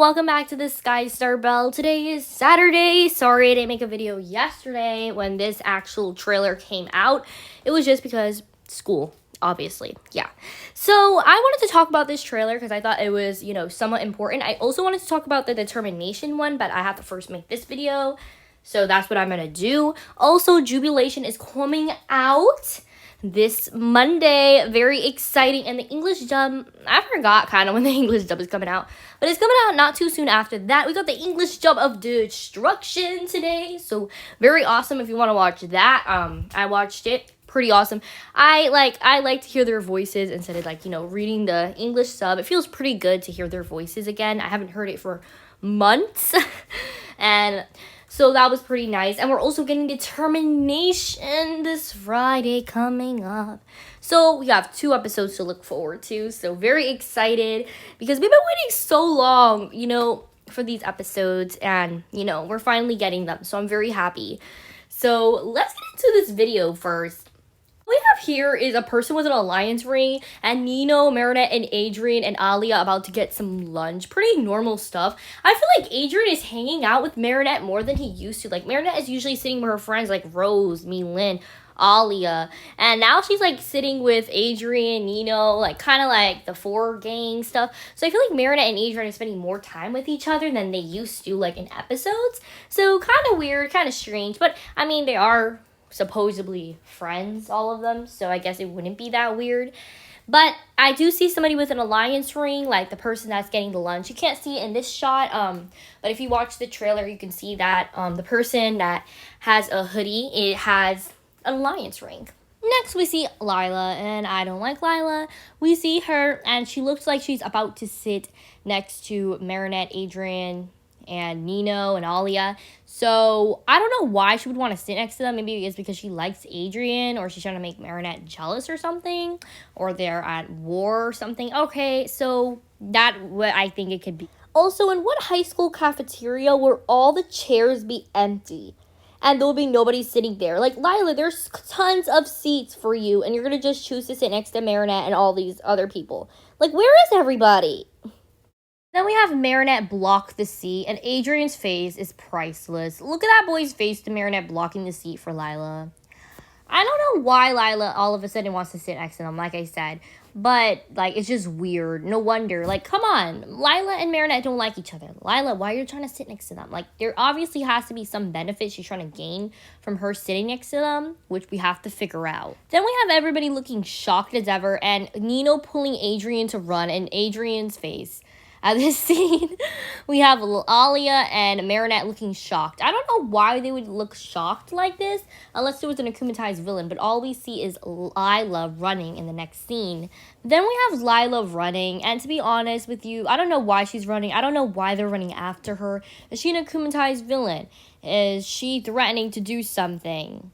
welcome back to the Sky Star Bell. Today is Saturday. Sorry I didn't make a video yesterday when this actual trailer came out. It was just because school, obviously. Yeah. So I wanted to talk about this trailer because I thought it was, somewhat important. I also wanted to talk about the determination one, but I have to first make this video. So that's what I'm going to do. Also, Jubilation is coming out this Monday. Very exciting. And the English dub, I forgot kind of when the English dub is coming out, but it's coming out not too soon after that. We got the English dub of Destruction today, so very awesome if you want to watch that. I watched it. Pretty awesome. I like to hear their voices instead of reading the English sub. It feels pretty good to hear their voices again. I haven't heard it for months. And so that was pretty nice. And we're also getting Determination this Friday coming up. So we have 2 episodes to look forward to. So very excited because we've been waiting so long, for these episodes. And, we're finally getting them. So I'm very happy. So let's get into this video first. What we have here is a person with an alliance ring and Nino, Marinette, and Adrien and Alia about to get some lunch. Pretty normal stuff. I feel like Adrien is hanging out with Marinette more than he used to. Like, Marinette is usually sitting with her friends like Rose, Lynn, Alia. And now she's like sitting with Adrien, Nino, like kind of like the 4 gang stuff. So I feel like Marinette and Adrien are spending more time with each other than they used to, like in episodes. So kind of weird, kind of strange. But I mean, they are supposedly friends, all of them, so I guess it wouldn't be that weird. But I do see somebody with an alliance ring, like the person that's getting the lunch. You can't see it in this shot, but if you watch the trailer, you can see that the person that has a hoodie, it has an alliance ring. Next, we see Lila, and I don't like Lila. We see her, and she looks like she's about to sit next to Marinette, Adrien, and Nino and Alia. So I don't know why she would want to sit next to them. Maybe it's because she likes Adrien, or she's trying to make Marinette jealous or something, or they're at war or something. Okay, so that's what I think it could be. Also, in what high school cafeteria will all the chairs be empty and there'll be nobody sitting there? Like, Lila, there's tons of seats for you, and you're gonna just choose to sit next to Marinette and all these other people. Like, where is everybody? Then we have Marinette block the seat, and Adrien's face is priceless. Look at that boy's face to Marinette blocking the seat for Lila. I don't know why Lila all of a sudden wants to sit next to them, like I said. But, it's just weird. No wonder. Come on. Lila and Marinette don't like each other. Lila, why are you trying to sit next to them? There obviously has to be some benefit she's trying to gain from her sitting next to them, which we have to figure out. Then we have everybody looking shocked as ever, and Nino pulling Adrien to run, and Adrien's face. At this scene, we have Alia and Marinette looking shocked. I don't know why they would look shocked like this, unless it was an akumatized villain, but all we see is Lila running in the next scene. Then we have Lila running, and to be honest with you, I don't know why she's running. I don't know why they're running after her. Is she an akumatized villain? Is she threatening to do something?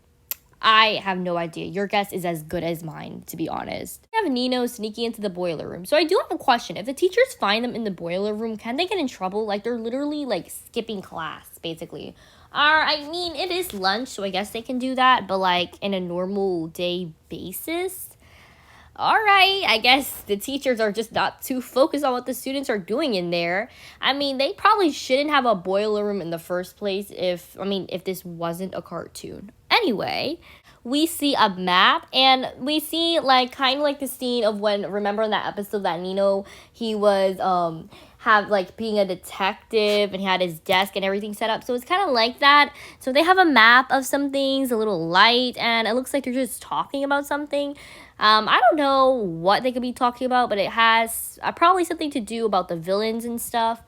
I have no idea. Your guess is as good as mine, to be honest. We have Nino sneaking into the boiler room. So I do have a question. If the teachers find them in the boiler room, can they get in trouble? They're literally, skipping class, basically. I mean, it is lunch, so I guess they can do that. But, in a normal day basis, alright, I guess the teachers are just not too focused on what the students are doing in there. I mean, they probably shouldn't have a boiler room in the first place if this wasn't a cartoon. Anyway, we see a map, and we see, kind of like the scene of when, remember in that episode that Nino, he was, being a detective, and he had his desk and everything set up. So it's kind of like that. So they have a map of some things, a little light, and it looks like they're just talking about something. I don't know what they could be talking about, but it has probably something to do about the villains and stuff.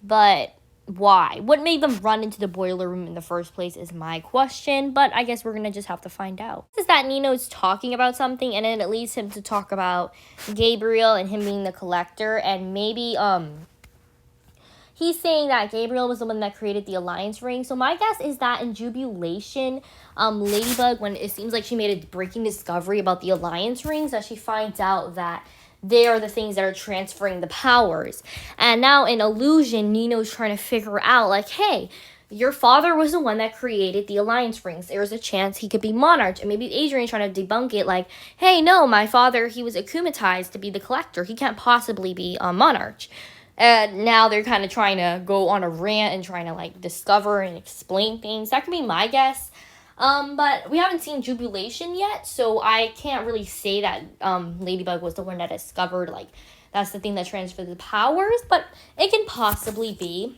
But why? What made them run into the boiler room in the first place is my question, but I guess we're going to just have to find out. This is that Nino's talking about something, and then it leads him to talk about Gabriel and him being the collector, and maybe, he's saying that Gabriel was the one that created the alliance ring. So my guess is that in Jubilation, Ladybug, when it seems like she made a breaking discovery about the alliance rings, that she finds out that they are the things that are transferring the powers. And now in Illusion, Nino's trying to figure out, hey, your father was the one that created the alliance rings. There's a chance he could be Monarch. And maybe Adrian trying to debunk it, hey, no, my father, he was akumatized to be the collector. He can't possibly be Monarch. And now they're kind of trying to go on a rant and trying to like discover and explain things. That could be my guess. But we haven't seen Jubilation yet, so I can't really say that Ladybug was the one that discovered like that's the thing that transferred the powers, but it can possibly be.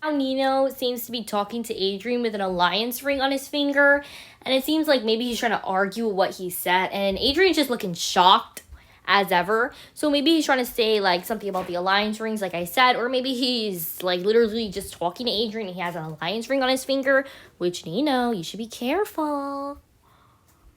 Now Nino seems to be talking to Adrien with an alliance ring on his finger, and it seems like maybe he's trying to argue what he said, and Adrien's just looking shocked as ever. So maybe he's trying to say like something about the alliance rings, like I said, or maybe he's like literally just talking to Adrien and he has an alliance ring on his finger, which Nino, you should be careful.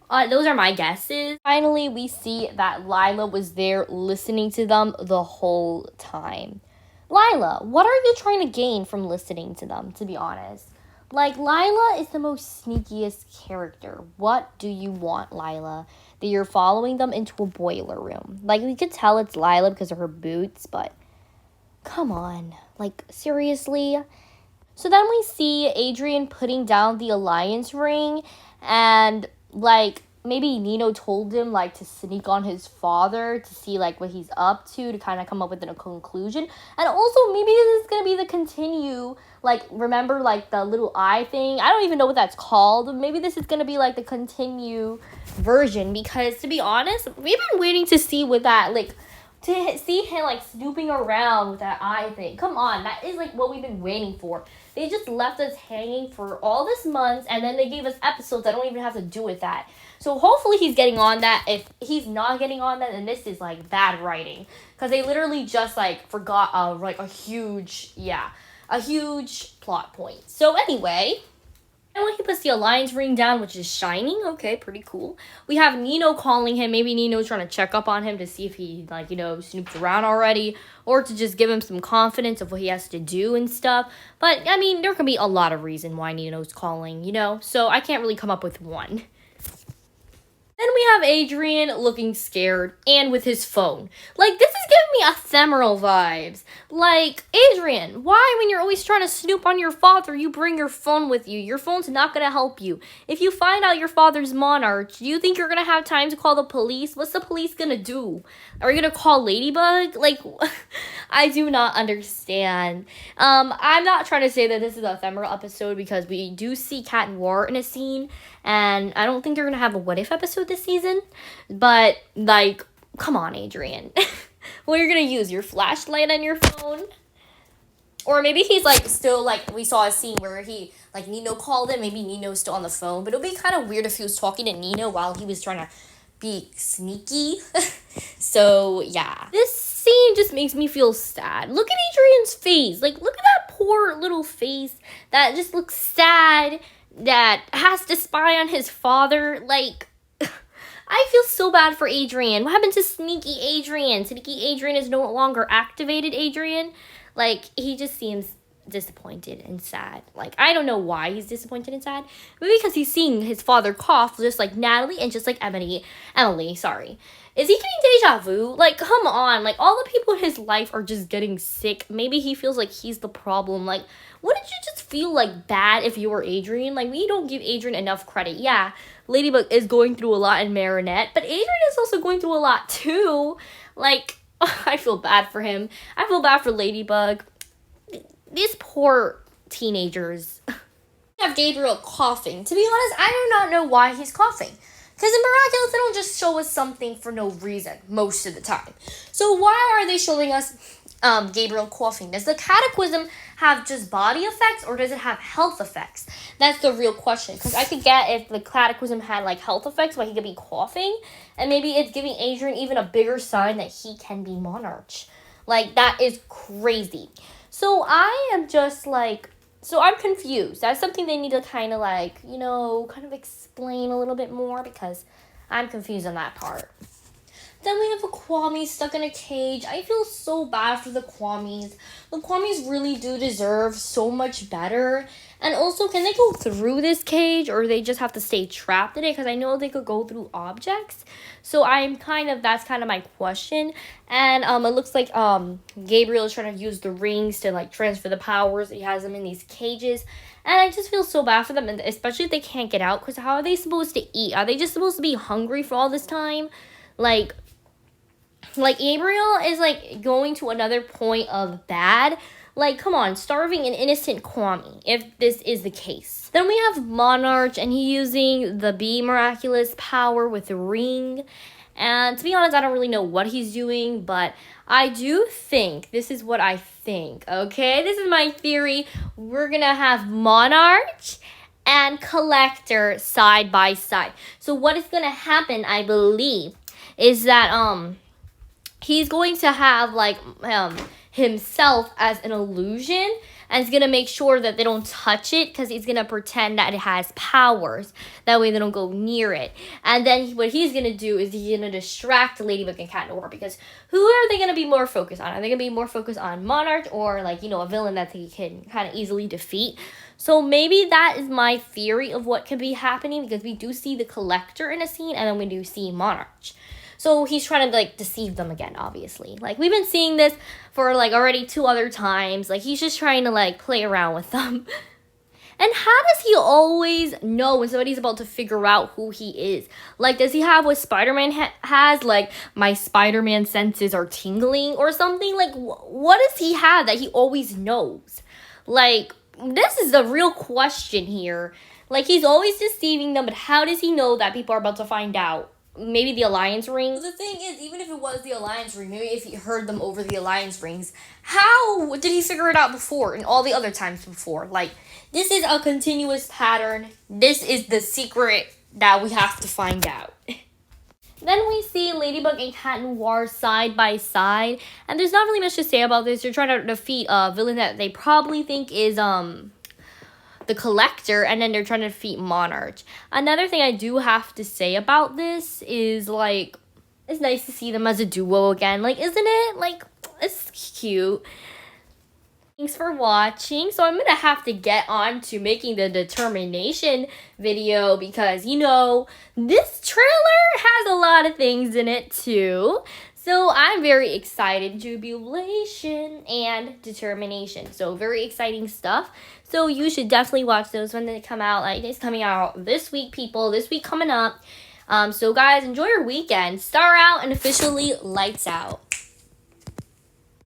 Those are my guesses. Finally, we see that Lila was there listening to them the whole time. Lila, what are you trying to gain from listening to them, to be honest? Like, Lila is the most sneakiest character. What do you want, Lila? That you're following them into a boiler room. Like, we could tell it's Lila because of her boots, but come on. Like, seriously? So then we see Adrien putting down the alliance ring, and like maybe Nino told him like to sneak on his father to see like what he's up to kind of come up with a conclusion. And also maybe this is gonna be the continue, like remember like the little eye thing, I don't even know what that's called. Maybe this is gonna be like the continue version, because to be honest, we've been waiting to see what that like to see him like snooping around with that eye thing. Come on, that is like what we've been waiting for. They just left us hanging for all this months, and then they gave us episodes that don't even have to do with that. So hopefully he's getting on that. If he's not getting on that, then this is like bad writing, because they literally just like forgot like a huge plot point. So anyway, and when he puts the alliance ring down, which is shining, okay, pretty cool. We have Nino calling him. Maybe Nino's trying to check up on him to see if he, like, you know, snooped around already, or to just give him some confidence of what he has to do and stuff. But, I mean, there can be a lot of reason why Nino's calling, you know? So I can't really come up with one. Then we have Adrien looking scared and with his phone. Like, this is giving me ephemeral vibes. Like, Adrien, why when you're always trying to snoop on your father, you bring your phone with you? Your phone's not going to help you. If you find out your father's Monarch, do you think you're going to have time to call the police? What's the police going to do? Are you going to call Ladybug? Like, I do not understand. I'm not trying to say that this is an ephemeral episode, because we do see Cat Noir in a scene, and I don't think they're going to have a what if episode this season. But, like, come on, Adrien. Well, you're going to use your flashlight on your phone? Or maybe he's, like, still, like, we saw a scene where he, like, Nino called him. Maybe Nino's still on the phone. But it would be kind of weird if he was talking to Nino while he was trying to be sneaky. So, yeah. This scene just makes me feel sad. Look at Adrien's face. Like, look at that poor little face that just looks sad, that has to spy on his father. Like, I feel so bad for Adrien. What happened to Sneaky Adrien? Sneaky Adrien is no longer activated Adrien. Like, he just seems disappointed and sad. Like, I don't know why he's disappointed and sad. Maybe because he's seeing his father cough just like Natalie and just like Emily, sorry. Is he getting deja vu? Like, come on. Like, all the people in his life are just getting sick. Maybe he feels like he's the problem. Like, wouldn't you just feel, like, bad if you were Adrien? Like, we don't give Adrien enough credit. Yeah, Ladybug is going through a lot in Marinette, but Adrien is also going through a lot, too. Like, I feel bad for him. I feel bad for Ladybug. These poor teenagers. We have Gabriel coughing. To be honest, I do not know why he's coughing. Because in Miraculous, they don't just show us something for no reason, most of the time. So why are they showing us Gabriel coughing? Does the cataclysm have just body effects, or does it have health effects? That's the real question. Because I could get if the cataclysm had like health effects, why he could be coughing. And maybe it's giving Adrien even a bigger sign that he can be Monarch. Like, that is crazy. So I am just like... So I'm confused. That's something they need to kind of like, you know, kind of explain a little bit more, because I'm confused on that part. Then we have a Kwame stuck in a cage. I feel so bad for the Kwames. The Kwames really do deserve so much better. And also, can they go through this cage, or they just have to stay trapped in it? Because I know they could go through objects. So that's kind of my question. And it looks like Gabriel is trying to use the rings to like transfer the powers. He has them in these cages. And I just feel so bad for them, and especially if they can't get out, because how are they supposed to eat? Are they just supposed to be hungry for all this time? Like, Like, Gabriel is, like, going to another point of bad. Like, come on, starving an innocent Kwame, if this is the case. Then we have Monarch, and he's using the Be Miraculous power with the ring. And to be honest, I don't really know what he's doing, but I do think, this is what I think, okay? This is my theory. We're gonna have Monarch and Collector side by side. So what is gonna happen, I believe, is that, he's going to have, like, himself as an illusion, and he's gonna make sure that they don't touch it, because he's gonna pretend that it has powers. That way they don't go near it. And then what he's gonna do is he's gonna distract Ladybug and Cat Noir, because who are they gonna be more focused on? Are they gonna be more focused on Monarch, or, like, you know, a villain that they can kind of easily defeat? So maybe that is my theory of what could be happening, because we do see the Collector in a scene, and then we do see Monarch. So he's trying to, like, deceive them again, obviously. Like, we've been seeing this for, like, already 2 other times. Like, he's just trying to, like, play around with them. And how does he always know when somebody's about to figure out who he is? Like, does he have what Spider-Man has? Like, my Spider-Man senses are tingling or something? Like, what does he have that he always knows? Like, this is a real question here. Like, he's always deceiving them, but how does he know that people are about to find out? Maybe the alliance rings. The thing is, even if it was the alliance ring, maybe if he heard them over the alliance rings, how did he figure it out before and all the other times before? Like, this is a continuous pattern. This is the secret that we have to find out. Then we see Ladybug and Cat Noir side by side, and there's not really much to say about this. They're trying to defeat a villain that they probably think is the Collector, and then they're trying to defeat Monarch. Another thing I do have to say about this is, like, it's nice to see them as a duo again. Like, isn't it? Like, it's cute. Thanks for watching. So I'm going to have to get on to making the determination video, because, you know, this trailer has a lot of things in it too. So I'm very excited. Jubilation and determination. So very exciting stuff. So you should definitely watch those when they come out. Like, it's coming out this week, people. This week coming up. So guys, enjoy your weekend. Star out and officially lights out.